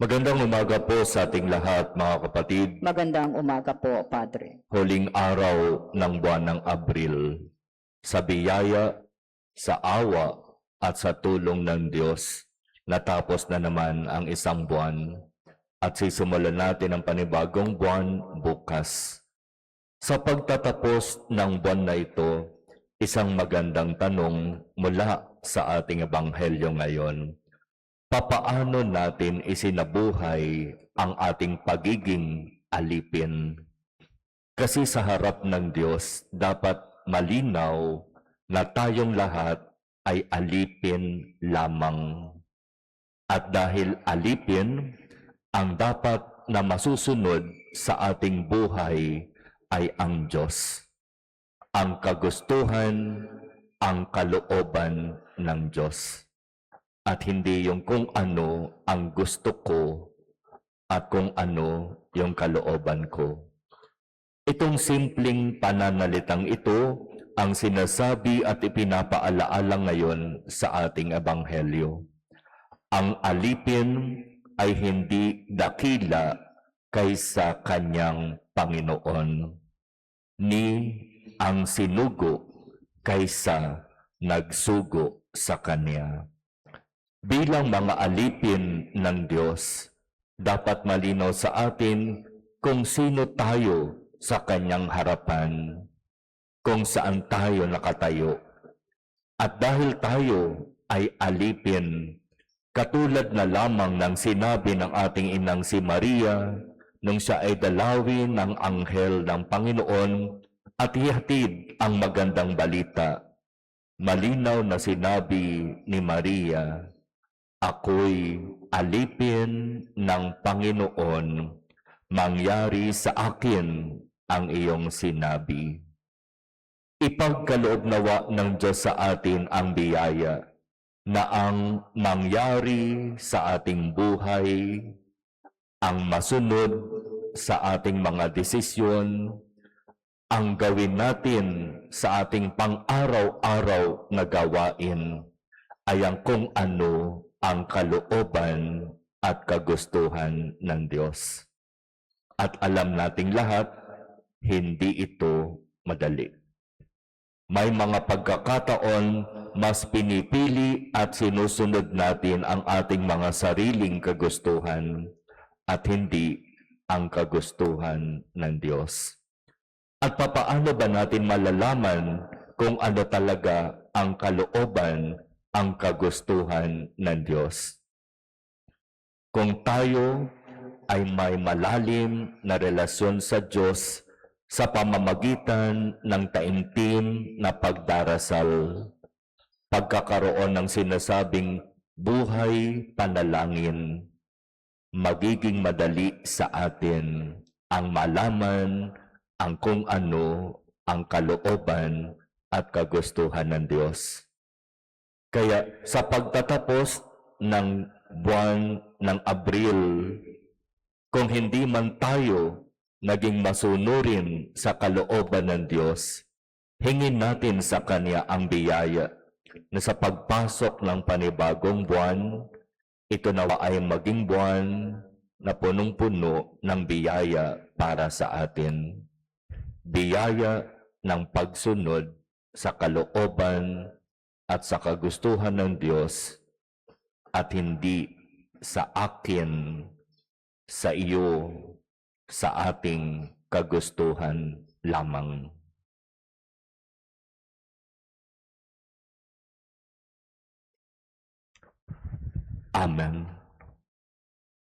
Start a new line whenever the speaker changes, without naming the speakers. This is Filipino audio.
Magandang umaga po sa ating lahat, mga kapatid.
Magandang umaga po, Padre.
Huling araw ng buwan ng Abril, sa biyaya, sa awa at sa tulong ng Diyos, natapos na naman ang isang buwan at sisimulan natin ang panibagong buwan bukas. Sa pagtatapos ng buwan na ito, isang magandang tanong mula sa ating ebanghelyo ngayon. Papaano natin isinabuhay ang ating pagiging alipin? Kasi sa harap ng Diyos, dapat malinaw na tayong lahat ay alipin lamang. At dahil alipin, ang dapat na masusunod sa ating buhay ay ang Diyos. Ang kagustuhan, ang kalooban ng Diyos. At hindi yung kung ano ang gusto ko at kung ano yung kalooban ko. Itong simpleng pananalitang ito ang sinasabi at ipinapaalaala ngayon sa ating ebanghelyo. Ang alipin ay hindi dakila kaysa kanyang Panginoon, ni ang sinugo kaysa nagsugo sa kanya. Bilang mga alipin ng Diyos, dapat malinaw sa atin kung sino tayo sa kanyang harapan, kung saan tayo nakatayo. At dahil tayo ay alipin, katulad na lamang ng sinabi ng ating inang si Maria nung siya ay dalawin ng anghel ng Panginoon at ihatid ang magandang balita, malinaw na sinabi ni Maria, "Ako'y alipin ng Panginoon, mangyari sa akin ang iyong sinabi." Ipagkaloob nawa ng Diyos sa atin ang biyaya na ang mangyari sa ating buhay, ang masunod sa ating mga desisyon, ang gawin natin sa ating pang-araw-araw na gawain ay ang kung ano ang kalooban at kagustuhan ng Diyos. At alam nating lahat, hindi ito madali. May mga pagkakataon, mas pinipili at sinusunod natin ang ating mga sariling kagustuhan at hindi ang kagustuhan ng Diyos. At papaano ba natin malalaman kung ano talaga ang kalooban, ang kagustuhan ng Diyos? Kung tayo ay may malalim na relasyon sa Diyos sa pamamagitan ng taimtim na pagdarasal, pagkakaroon ng sinasabing buhay panalangin, magiging madali sa atin ang malaman ang kung ano ang kalooban at kagustuhan ng Diyos. Kaya sa pagtatapos ng buwan ng Abril, kung hindi man tayo naging masunurin sa kalooban ng Diyos, hingin natin sa Kanya ang biyaya na sa pagpasok ng panibagong buwan, ito nawa ay maging buwan na punong-puno ng biyaya para sa atin. Biyaya ng pagsunod sa kalooban at sa kagustuhan ng Diyos at hindi sa akin, sa iyo, sa ating kagustuhan lamang. Amen.